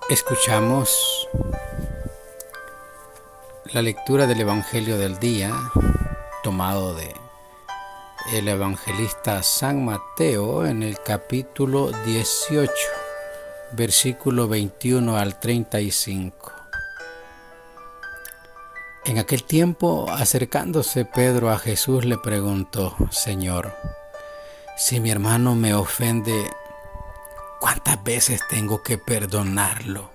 Escuchamos la lectura del Evangelio del día, tomado de el evangelista San Mateo en el capítulo 18, versículo 21 al 35. En aquel tiempo, acercándose Pedro a Jesús, le preguntó: Señor, si mi hermano me ofende, ¿cuántas veces tengo que perdonarlo?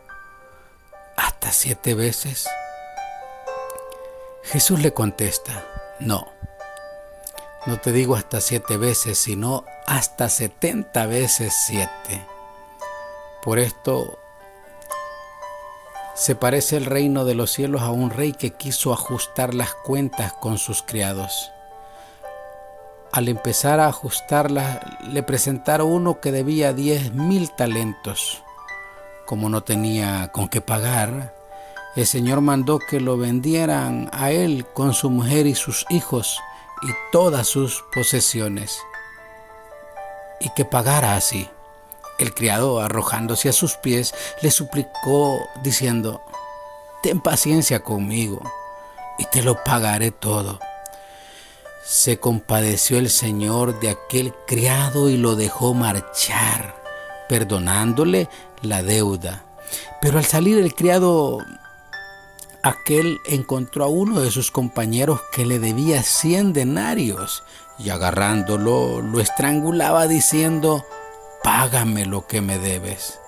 ¿Hasta 7 veces? Jesús le contesta: no te digo hasta 7 veces, sino hasta 70 veces 7. Por esto se parece el reino de los cielos a un rey que quiso ajustar las cuentas con sus criados. Al empezar a ajustarlas, le presentaron uno que debía 10,000 talentos. Como no tenía con qué pagar, el Señor mandó que lo vendieran a él con su mujer y sus hijos y todas sus posesiones, y que pagara así. El criado, arrojándose a sus pies, le suplicó diciendo: ten paciencia conmigo y te lo pagaré todo. Se compadeció el Señor de aquel criado y lo dejó marchar, perdonándole la deuda. Pero al salir el criado aquel encontró a uno de sus compañeros que le debía 100 denarios y agarrándolo lo estrangulaba diciendo: págame lo que me debes.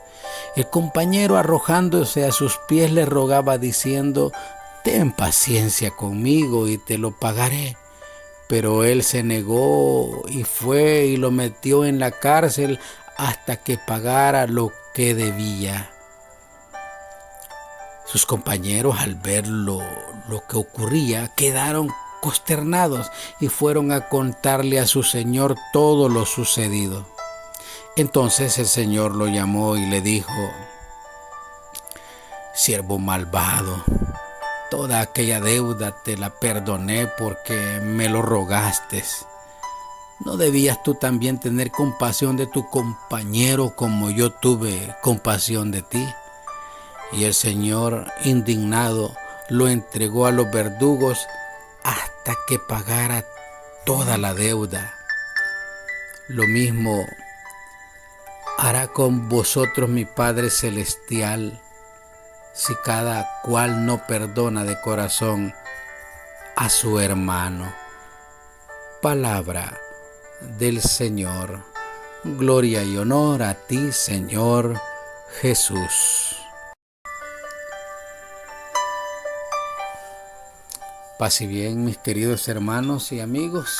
El compañero, arrojándose a sus pies, le rogaba diciendo: ten paciencia conmigo y te lo pagaré. Pero él se negó y fue y lo metió en la cárcel hasta que pagara lo que debía. Sus compañeros, al ver lo que ocurría, quedaron consternados y fueron a contarle a su señor todo lo sucedido. Entonces el Señor lo llamó y le dijo: siervo malvado, toda aquella deuda te la perdoné porque me lo rogaste. ¿No debías tú también tener compasión de tu compañero como yo tuve compasión de ti? Y el Señor, indignado, lo entregó a los verdugos hasta que pagara toda la deuda. Lo mismo hará con vosotros mi Padre Celestial, si cada cual no perdona de corazón a su hermano. Palabra del Señor. Gloria y honor a ti, Señor Jesús. Paz y bien, mis queridos hermanos y amigos.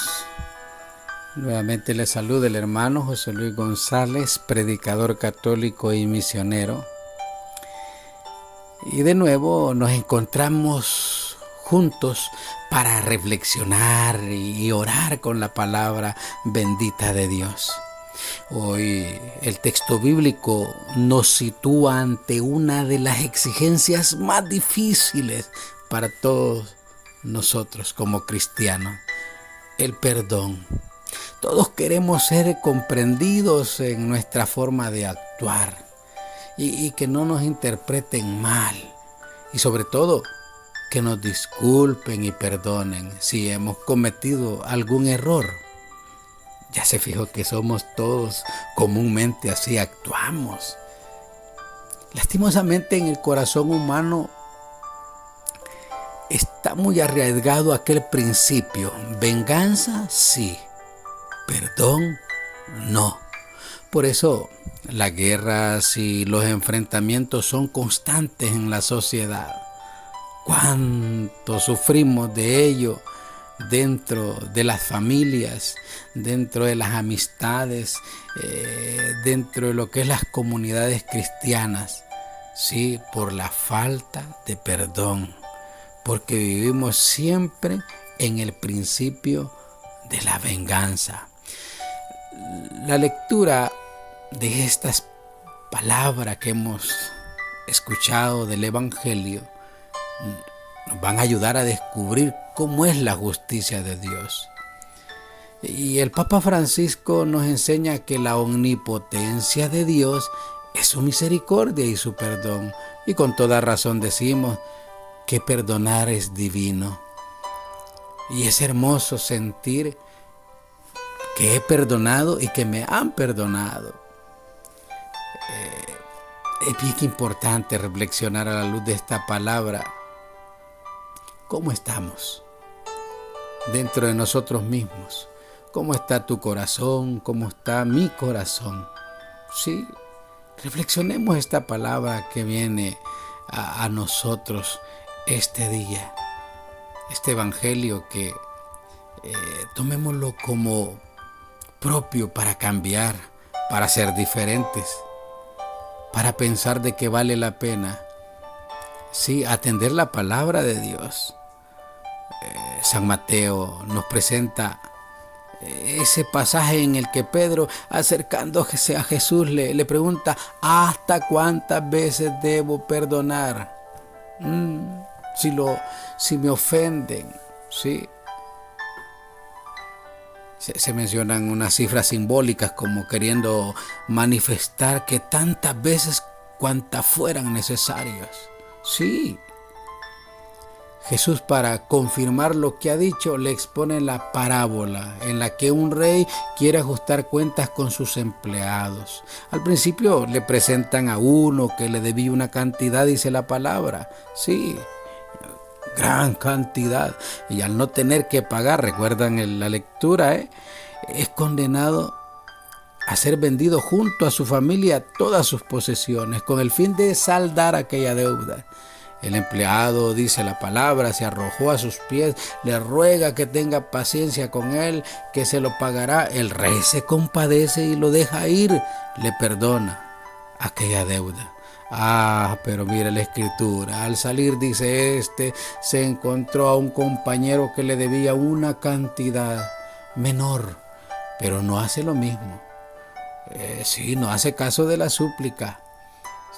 Nuevamente les saluda el hermano José Luis González, predicador católico y misionero. Y de nuevo nos encontramos juntos para reflexionar y orar con la palabra bendita de Dios. Hoy el texto bíblico nos sitúa ante una de las exigencias más difíciles para todos nosotros como cristianos: el perdón. Todos queremos ser comprendidos en nuestra forma de actuar y que no nos interpreten mal, y sobre todo que nos disculpen y perdonen si hemos cometido algún error. Ya se fijó que somos todos comúnmente así actuamos. Lastimosamente en el corazón humano está muy arraigado aquel principio: venganza sí, perdón no. Por eso las guerras y los enfrentamientos son constantes en la sociedad. Cuánto sufrimos de ello dentro de las familias, dentro de las amistades, dentro de lo que es las comunidades cristianas. Sí, por la falta de perdón, porque vivimos siempre en el principio de la venganza. La lectura de estas palabras que hemos escuchado del Evangelio nos van a ayudar a descubrir cómo es la justicia de Dios. Y el Papa Francisco nos enseña que la omnipotencia de Dios es su misericordia y su perdón. Y con toda razón decimos que perdonar es divino. Y es hermoso sentir que he perdonado y que me han perdonado. Es bien importante reflexionar a la luz de esta palabra. ¿Cómo estamos dentro de nosotros mismos? ¿Cómo está tu corazón? ¿Cómo está mi corazón? Sí, reflexionemos esta palabra que viene a nosotros este día. Este evangelio que tomémoslo como propio para cambiar, para ser diferentes, para pensar de que vale la pena, sí, atender la palabra de Dios. San Mateo nos presenta ese pasaje en el que Pedro, acercándose a Jesús, le pregunta: ¿hasta cuántas veces debo perdonar? Si me ofenden, ¿sí? Se mencionan unas cifras simbólicas como queriendo manifestar que tantas veces cuantas fueran necesarias. Sí. Jesús, para confirmar lo que ha dicho, le expone la parábola en la que un rey quiere ajustar cuentas con sus empleados. Al principio le presentan a uno que le debía una cantidad, dice la palabra. Sí, gran cantidad. Y al no tener que pagar, recuerdan en la lectura, es condenado a ser vendido junto a su familia todas sus posesiones, con el fin de saldar aquella deuda. El empleado, dice la palabra, se arrojó a sus pies, le ruega que tenga paciencia con él, que se lo pagará. El rey se compadece y lo deja ir, le perdona aquella deuda. Pero mira la escritura, al salir, dice se encontró a un compañero que le debía una cantidad menor, pero no hace lo mismo. Sí, no hace caso de la súplica.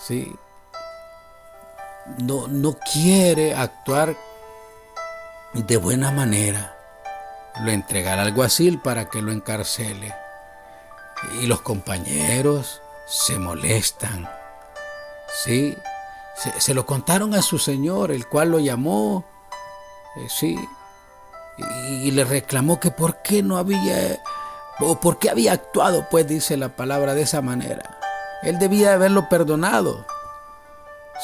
Sí. No quiere actuar de buena manera. Lo entrega al alguacil para que lo encarcele. Y los compañeros se molestan. Sí, se lo contaron a su señor, el cual lo llamó. Sí, y le reclamó que por qué no había, o por qué había actuado, pues dice la palabra, de esa manera. Él debía haberlo perdonado.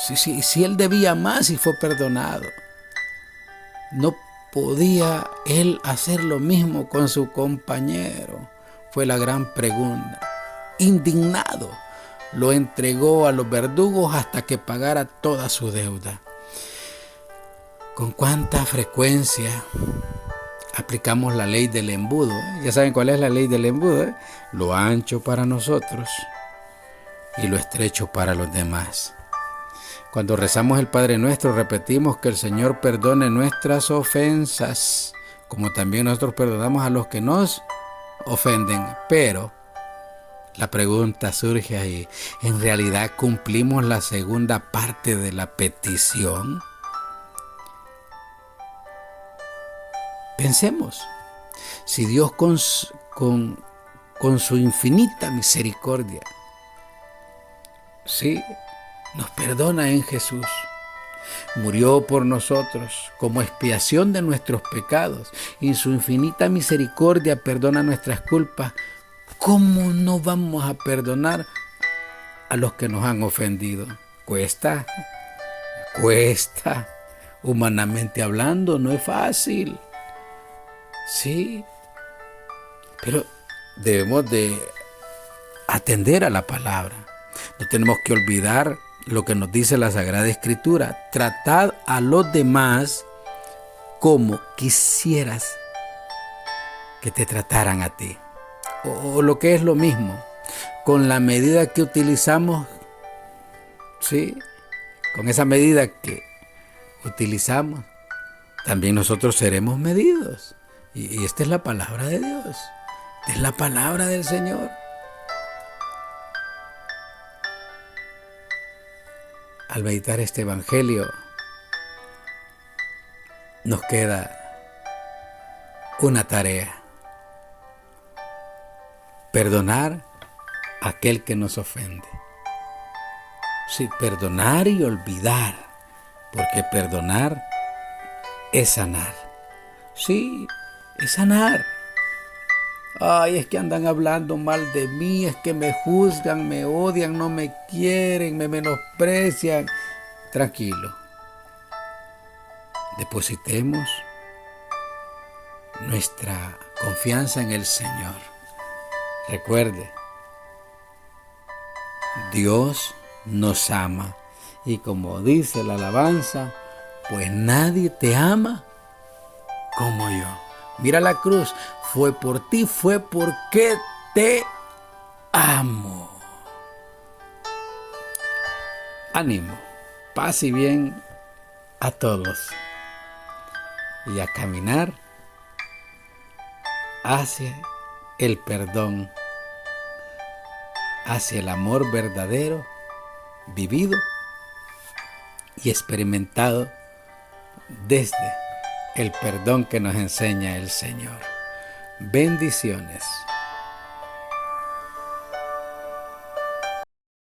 Si él debía más y fue perdonado, no podía él hacer lo mismo con su compañero. Fue la gran pregunta. Indignado, lo entregó a los verdugos hasta que pagara toda su deuda. ¿Con cuánta frecuencia aplicamos la ley del embudo? Ya saben cuál es la ley del embudo, ¿eh? Lo ancho para nosotros y lo estrecho para los demás. Cuando rezamos el Padre Nuestro, repetimos que el Señor perdone nuestras ofensas, como también nosotros perdonamos a los que nos ofenden. Pero la pregunta surge ahí: ¿en realidad cumplimos la segunda parte de la petición? Pensemos, si Dios con su infinita misericordia, sí, nos perdona en Jesús, murió por nosotros como expiación de nuestros pecados, y en su infinita misericordia perdona nuestras culpas, ¿cómo no vamos a perdonar a los que nos han ofendido? Cuesta, humanamente hablando, no es fácil. Sí, pero debemos de atender a la palabra. No tenemos que olvidar lo que nos dice la Sagrada Escritura: tratad a los demás como quisieras que te trataran a ti. O lo que es lo mismo, con la medida que utilizamos, sí, con esa medida que utilizamos, también nosotros seremos medidos. Y esta es la palabra de Dios, es la palabra del Señor. Al meditar este evangelio, nos queda una tarea: perdonar a aquel que nos ofende. Sí, perdonar y olvidar, porque perdonar es sanar. Sí, es sanar. Ay, es que andan hablando mal de mí, es que me juzgan, me odian, no me quieren, me menosprecian. Tranquilo, depositemos nuestra confianza en el Señor. Recuerde, Dios nos ama y como dice la alabanza, pues nadie te ama como yo. Mira la cruz, fue por ti, fue porque te amo. Ánimo, paz y bien a todos y a caminar hacia el perdón, hacia el amor verdadero, vivido y experimentado desde el perdón que nos enseña el Señor. Bendiciones.